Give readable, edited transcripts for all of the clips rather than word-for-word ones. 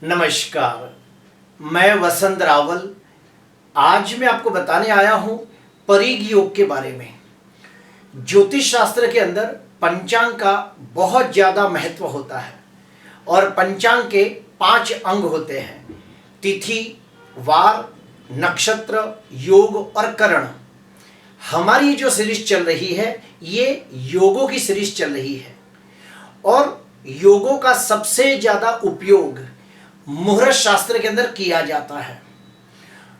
नमस्कार। मैं वसंत रावल। आज मैं आपको बताने आया हूं परीग योग के बारे में। ज्योतिष शास्त्र के अंदर पंचांग का बहुत ज़्यादा महत्व होता है और पंचांग के 5 अंग होते हैं: तिथि, वार, नक्षत्र, योग और करण। हमारी जो सीरीज चल रही है ये योगों की सीरीज चल रही है और योगों का सबसे ज़्यादा उपयोग मुहूर्त शास्त्र के अंदर किया जाता है।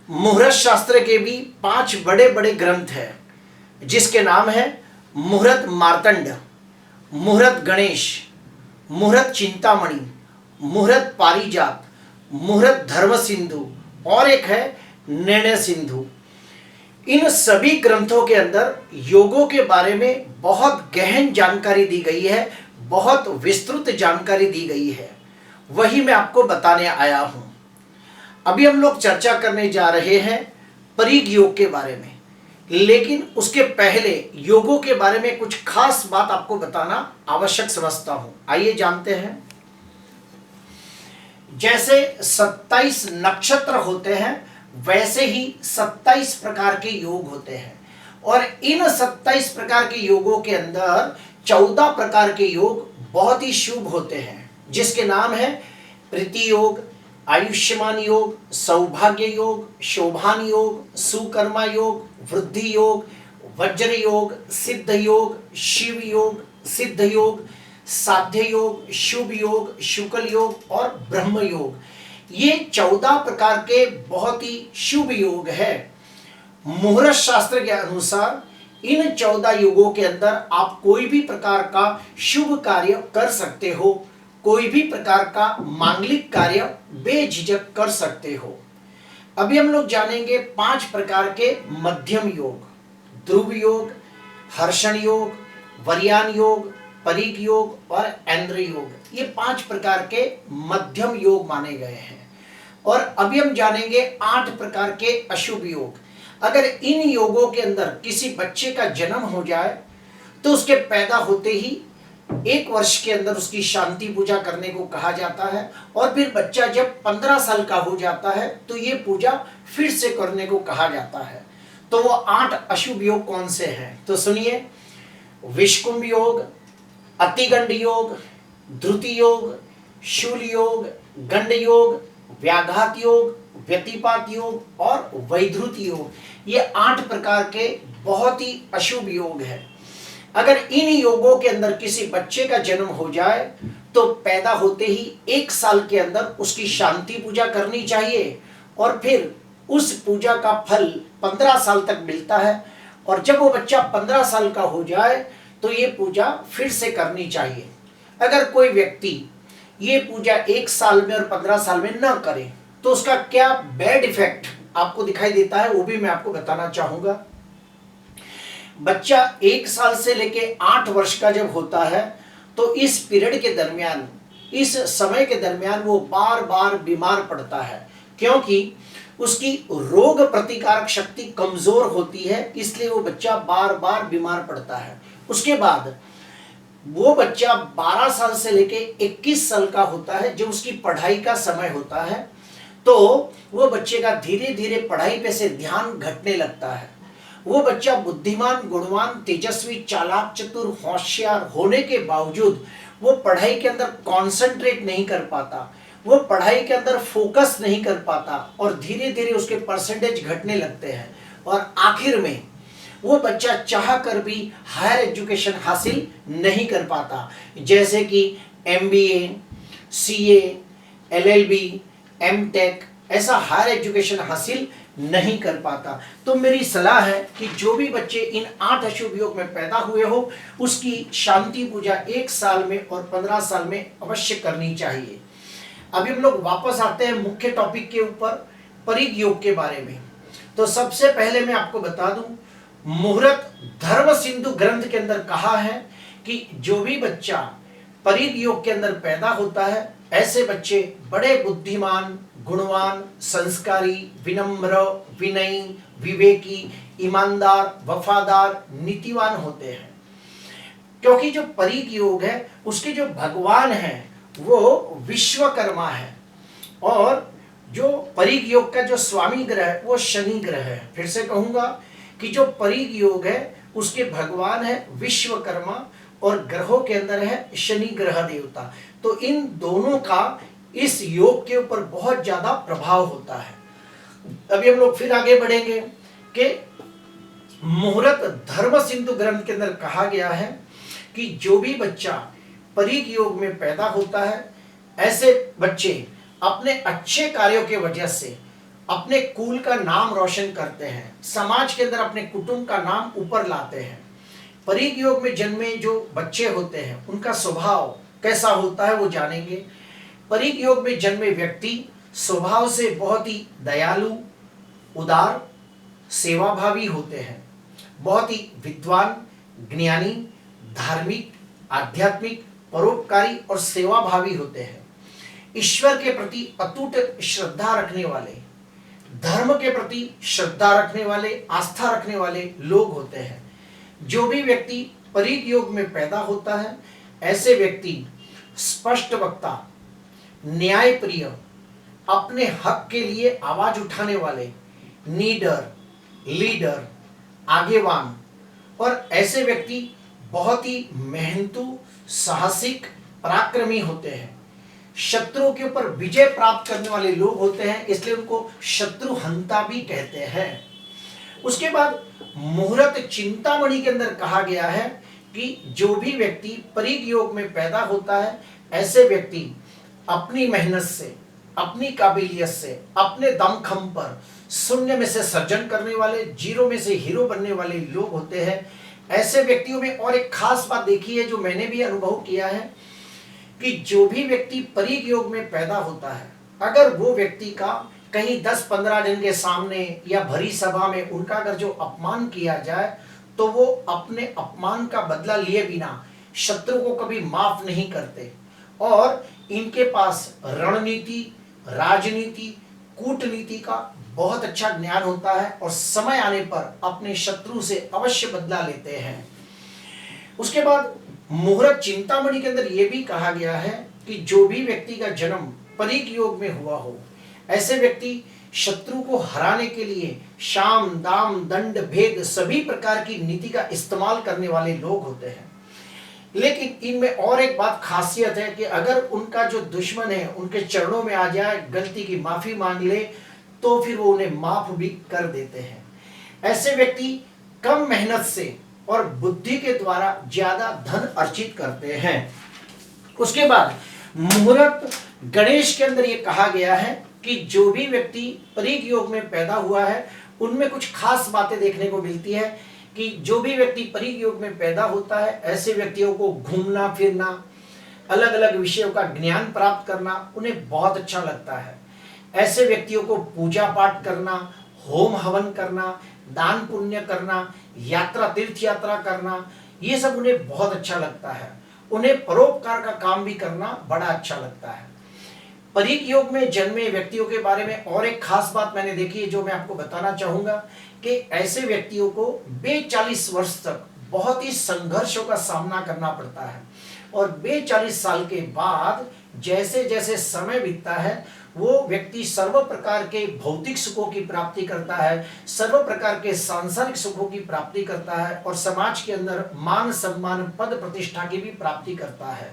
मुहूर्त शास्त्र के भी 5 बड़े बड़े ग्रंथ हैं जिसके नाम है मुहूर्त मार्तंड, मुहूर्त गणेश, मुहूर्त चिंतामणि, मुहूर्त पारिजात, मुहूर्त धर्म सिंधु और एक है निर्णय सिंधु। इन सभी ग्रंथों के अंदर योगों के बारे में बहुत गहन जानकारी दी गई है, बहुत विस्तृत जानकारी दी गई है। वही मैं आपको बताने आया हूं। अभी हम लोग चर्चा करने जा रहे हैं परीग योग के बारे में, लेकिन उसके पहले योगों के बारे में कुछ खास बात आपको बताना आवश्यक समझता हूं। आइए जानते हैं। जैसे 27 नक्षत्र होते हैं वैसे ही 27 प्रकार के योग होते हैं और इन 27 प्रकार के योगों के अंदर 14 प्रकार के योग बहुत ही शुभ होते हैं जिसके नाम है प्रीति योग, आयुष्मान योग, सौभाग्य योग, शोभान योग, सुकर्मा योग, वृद्धि योग, वज्र योग, सिद्ध योग, शिव योग, सिद्ध योग, साध्य योग, शुभ योग, शुक्ल योग और ब्रह्म योग। ये 14 प्रकार के बहुत ही शुभ योग है। मुहूर्त शास्त्र के अनुसार इन 14 योगों के अंदर आप कोई भी प्रकार का शुभ कार्य कर सकते हो, कोई भी प्रकार का मांगलिक कार्य बेझिझक कर सकते हो। अभी हम लोग जानेंगे 5 प्रकार के मध्यम योग: ध्रुव योग, हर्षण योग, वरयान योग, परीग योग और ऐन्द्र योग। ये 5 प्रकार के मध्यम योग माने गए हैं। और अभी हम जानेंगे 8 प्रकार के अशुभ योग। अगर इन योगों के अंदर किसी बच्चे का जन्म हो जाए तो उसके पैदा होते ही 1 वर्ष के अंदर उसकी शांति पूजा करने को कहा जाता है और फिर बच्चा जब 15 साल का हो जाता है तो ये पूजा फिर से करने को कहा जाता है। तो वो 8 अशुभ योग कौन से हैं तो सुनिए: विषकुंभ योग, अतिगंड योग, ध्रुति योग, शूल योग, गंड योग, व्याघात योग, व्यतिपात योग और वैधृत योग। ये 8 प्रकार के बहुत ही अशुभ योग हैं। अगर इन योगों के अंदर किसी बच्चे का जन्म हो जाए तो पैदा होते ही 1 साल के अंदर उसकी शांति पूजा करनी चाहिए और फिर उस पूजा का फल 15 साल तक मिलता है और जब वो बच्चा 15 साल का हो जाए तो ये पूजा फिर से करनी चाहिए। अगर कोई व्यक्ति ये पूजा 1 साल में और 15 साल में ना करे तो उसका क्या बैड इफेक्ट आपको दिखाई देता है वो भी मैं आपको बताना चाहूंगा। बच्चा 1 साल से लेके 8 वर्ष का जब होता है तो इस पीरियड के दरमियान, इस समय के दरमियान वो बार बार बीमार पड़ता है क्योंकि उसकी रोग प्रतिकारक शक्ति कमजोर होती है, इसलिए वो बच्चा बार बार बीमार पड़ता है। उसके बाद वो बच्चा 12 साल से लेके 21 साल का होता है, जब उसकी पढ़ाई का समय होता है तो वो बच्चे का धीरे धीरे पढ़ाई पे से ध्यान घटने लगता है। वो बच्चा बुद्धिमान, गुणवान, तेजस्वी, चालाक, चतुर, होशियार होने के बावजूद वो पढ़ाई के अंदर कंसंट्रेट नहीं कर पाता, वो पढ़ाई के अंदर फोकस नहीं कर पाता और धीरे धीरे उसके परसेंटेज घटने लगते हैं और आखिर में वो बच्चा चाह कर भी हायर एजुकेशन हासिल नहीं कर पाता, जैसे कि MBA, CA, LLB, MTech, ऐसा हायर एजुकेशन हासिल नहीं कर पाता। तो मेरी सलाह है कि जो भी बच्चे इन 8 अशुभ योग में पैदा हुए हो उसकी शांति पूजा 1 साल में और 15 साल में अवश्य करनी चाहिए। अभी हम लोग वापस आते हैं मुख्य टॉपिक के ऊपर, परीग योग के बारे में। तो सबसे पहले मैं आपको बता दूं, मुहूर्त धर्म सिंधु ग्रंथ के अंदर कहा है कि जो भी बच्चा परीग योग के अंदर पैदा होता है ऐसे बच्चे बड़े बुद्धिमान, गुणवान, संस्कारी, विनम्र, विनयी, विवेकी, ईमानदार, वफादार, नीतिवान होते हैं। क्योंकि जो परीग योग है उसके जो भगवान हैं वो विश्वकर्मा है। और जो परिग योग का जो स्वामी ग्रह है वो शनि ग्रह है। फिर से कहूंगा कि जो परिग योग है उसके भगवान है विश्वकर्मा और ग्रहों के अंदर है शनि ग्रह देवता। तो इन दोनों का इस योग के ऊपर बहुत ज्यादा प्रभाव होता है। अभी हम लोग फिर आगे बढ़ेंगे कि मुहूर्त धर्म सिंधु ग्रंथ के अंदर कहा गया है कि जो भी बच्चा परिग योग में पैदा होता है ऐसे बच्चे अपने अच्छे कार्यों के वजह से अपने कुल का नाम रोशन करते हैं, समाज के अंदर अपने कुटुंब का नाम ऊपर लाते हैं। परिग योग में जन्मे जो बच्चे होते हैं उनका स्वभाव कैसा होता है वो जानेंगे। परिग योग में जन्मे व्यक्ति स्वभाव से बहुत ही दयालु, उदार, सेवाभावी होते हैं, बहुत ही विद्वान, ज्ञानी, धार्मिक, आध्यात्मिक, परोपकारी और सेवाभावी होते हैं। ईश्वर के प्रति अटूट श्रद्धा रखने वाले, धर्म के प्रति श्रद्धा रखने वाले, आस्था रखने वाले लोग होते हैं। जो भी व्यक्ति परिग योग में पैदा होता है ऐसे व्यक्ति स्पष्ट वक्ता, न्यायप्रिय, अपने हक के लिए आवाज उठाने वाले, नीडर, लीडर, आगेवान और ऐसे व्यक्ति बहुत ही मेहनतू, साहसिक, पराक्रमी होते हैं। शत्रुओं के ऊपर विजय प्राप्त करने वाले लोग होते हैं, इसलिए उनको शत्रुहंता भी कहते हैं। उसके बाद मुहूर्त चिंतामणि के अंदर कहा गया है कि जो भी व्यक्ति परिग योग में पैदा होता है ऐसे व्यक्ति अपनी मेहनत से, अपनी काबिलियत से, अपने दमखम पर शून्य में से सर्जन करने वाले, जीरो में से हीरो बनने वाले लोग होते हैं। ऐसे व्यक्तियों में और एक खास बात देखी है जो मैंने भी अनुभव किया है कि जो भी व्यक्ति परिग योग में पैदा होता है अगर वो व्यक्ति का कहीं 10-15 जन के सामने या भरी सभा में उनका अगर जो अपमान किया जाए तो वो अपने अपमान का बदला लिए बिना शत्रु को कभी माफ नहीं करते और इनके पास रणनीति, राजनीति, कूटनीति का बहुत अच्छा ज्ञान होता है और समय आने पर अपने शत्रु से अवश्य बदला लेते हैं। उसके बाद मुहूर्त चिंतामणि के अंदर यह भी कहा गया है कि जो भी व्यक्ति का जन्म परिग योग में हुआ हो ऐसे व्यक्ति शत्रु को हराने के लिए शाम, दाम, दंड, भेद सभी प्रकार की नीति का इस्तेमाल करने वाले लोग होते हैं। लेकिन इनमें और एक बात खासियत है कि अगर उनका जो दुश्मन है उनके चरणों में आ जाए, गलती की माफी मांग ले तो फिर वो उन्हें माफ भी कर देते हैं। ऐसे व्यक्ति कम मेहनत से और बुद्धि के द्वारा ज्यादा धन अर्जित करते हैं। उसके बाद मुहूर्त गणेश के अंदर यह कहा गया है कि जो भी व्यक्ति परिग योग में पैदा हुआ है उनमें कुछ खास बातें देखने को मिलती है कि जो भी व्यक्ति परिग योग में पैदा होता है ऐसे व्यक्तियों को घूमना फिरना, अलग अलग विषयों का ज्ञान प्राप्त करना उन्हें बहुत अच्छा लगता है। ऐसे व्यक्तियों को पूजा पाठ करना, होम हवन करना, दान पुण्य करना, यात्रा, तीर्थ यात्रा करना, ये सब उन्हें बहुत अच्छा लगता है। उन्हें परोपकार का काम भी करना बड़ा अच्छा लगता है। परिग योग में जन्मे व्यक्तियों के बारे में और एक खास बात मैंने देखी है जो मैं आपको बताना चाहूंगा कि ऐसे व्यक्तियों को 42 वर्ष तक बहुत ही संघर्षों का सामना करना पड़ता है और 42 साल के बाद जैसे जैसे समय बीतता है वो व्यक्ति सर्व प्रकार के भौतिक सुखों की प्राप्ति करता है, सर्व प्रकार के सांसारिक सुखों की प्राप्ति करता है और समाज के अंदर मान सम्मान, पद प्रतिष्ठा की भी प्राप्ति करता है।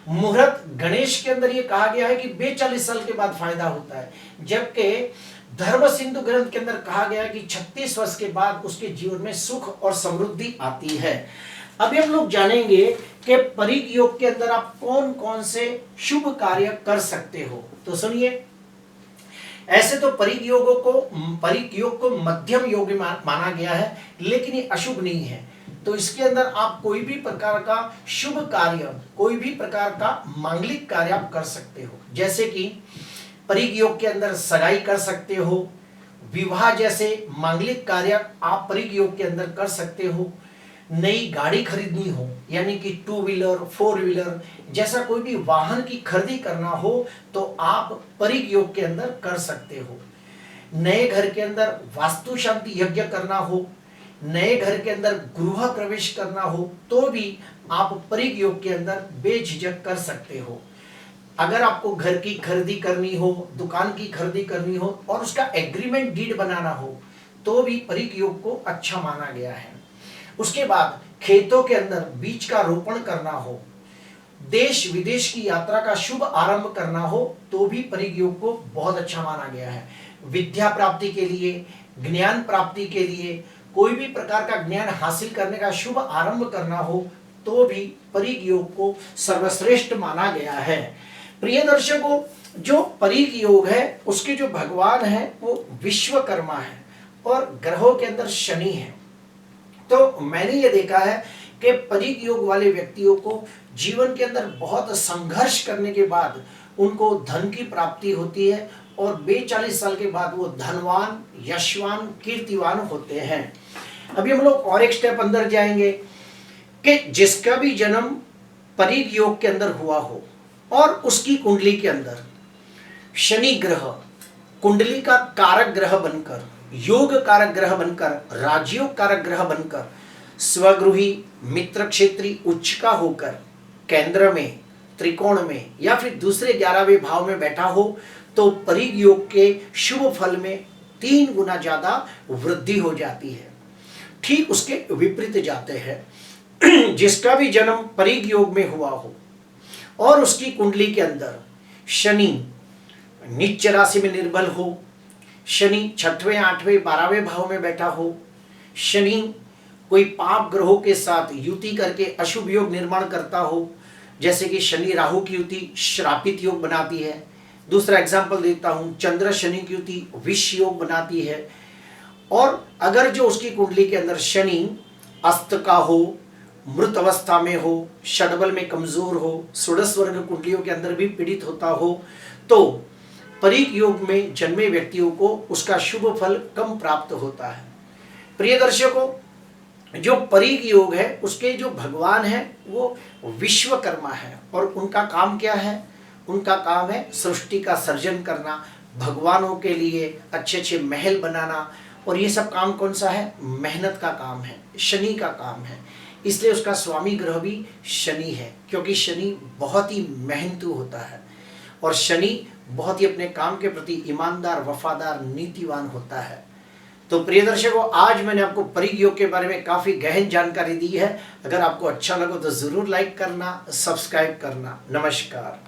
मुहूर्त गणेश के अंदर ये कहा गया है कि 42 साल के बाद फायदा होता है, जबकि धर्म सिंधु ग्रंथ के अंदर कहा गया है कि 36 वर्ष के बाद उसके जीवन में सुख और समृद्धि आती है। अभी हम लोग जानेंगे कि परिग योग के अंदर आप कौन कौन से शुभ कार्य कर सकते हो। तो सुनिए, ऐसे तो परिग योग को मध्यम योग माना गया है लेकिन ये अशुभ नहीं है। तो इसके अंदर आप कोई भी प्रकार का शुभ कार्य, कोई भी प्रकार का मांगलिक कार्य आप कर सकते हो। जैसे कि परिग योग के अंदर सगाई कर सकते हो, विवाह जैसे मांगलिक कार्य आप परिग योग के अंदर कर सकते हो। नई गाड़ी खरीदनी हो यानी कि 2 व्हीलर, 4 व्हीलर जैसा कोई भी वाहन की खरीदी करना हो तो आप परिग योग के अंदर कर सकते हो। नए घर के अंदर वास्तु शांति यज्ञ करना हो, नए घर के अंदर गृह प्रवेश करना हो तो भी आप परिग योग के अंदर बेझिझक कर सकते हो। अगर आपको घर की खरीदी करनी हो, दुकान की खरीदी करनी हो और उसका एग्रीमेंट डीड बनाना हो तो भी परिक योग को अच्छा माना गया है। उसके बाद खेतों के अंदर बीज का रोपण करना हो, देश विदेश की यात्रा का शुभ आरंभ करना हो तो भी परिक योग को बहुत अच्छा माना गया है। विद्या प्राप्ति के लिए, ज्ञान प्राप्ति के लिए, कोई भी प्रकार का ज्ञान हासिल करने का शुभ आरंभ करना हो तो भी परिक योग को सर्वश्रेष्ठ माना गया है। प्रिय दर्शकों, जो परिक योग है उसके जो भगवान है वो विश्वकर्मा है और ग्रहों के अंदर शनि है। तो मैंने ये देखा है कि परिक योग वाले व्यक्तियों को जीवन के अंदर बहुत संघर्ष करने के बाद उनको धन की प्राप्ति होती है और 42 साल के बाद वो धनवान, यशवान, कीर्तिवान होते हैं। अभी हम लोग और एक स्टेप अंदर जाएंगे कि जिसका भी जन्म परिक योग के अंदर हुआ हो और उसकी कुंडली के अंदर शनि ग्रह कुंडली का कारक ग्रह बनकर, योग कारक ग्रह बनकर, राजयोग कारक ग्रह बनकर, स्वगृही, मित्र क्षेत्री, उच्च का होकर केंद्र में, त्रिकोण में या फिर दूसरे 11वें भाव में बैठा हो तो परिक योग के शुभ फल में 3 गुना ज्यादा वृद्धि हो जाती है। ठीक उसके विपरीत जाते हैं जिसका भी जन्म परिक योग में हुआ हो और उसकी कुंडली के अंदर शनि नीच राशि में निर्बल हो, शनि 6वें, 8वें, 12वें भाव में बैठा हो, शनि कोई पाप ग्रहों के साथ युति करके अशुभ योग निर्माण करता हो, जैसे कि शनि राहु की युति श्रापित योग बनाती है। दूसरा एग्जाम्पल देता हूं, चंद्र शनि की युति विष योग बनाती है। और अगर जो उसकी कुंडली के अंदर शनि अस्त का हो, मृत अवस्था में हो, षडबल में कमजोर हो, षोडश वर्ग कुंडलियों के अंदर भी पीड़ित होता हो तो परिक योग में जन्मे व्यक्तियों को उसका शुभ फल कम प्राप्त होता है। प्रिय दर्शकों, जो परिक योग है उसके जो भगवान है वो विश्वकर्मा है और उनका काम क्या है? उनका काम है सृष्टि का सर्जन करना, भगवानों के लिए अच्छे अच्छे महल बनाना। और ये सब काम कौन सा है? मेहनत का काम है, शनि का काम है। इसलिए उसका स्वामी ग्रह भी शनि है, क्योंकि शनि बहुत ही मेहनतू होता है और शनि बहुत ही अपने काम के प्रति ईमानदार, वफादार, नीतिवान होता है। तो प्रिय दर्शकों, आज मैंने आपको परिक योग के बारे में काफी गहन जानकारी दी है। अगर आपको अच्छा लगा तो जरूर लाइक करना, सब्सक्राइब करना। नमस्कार।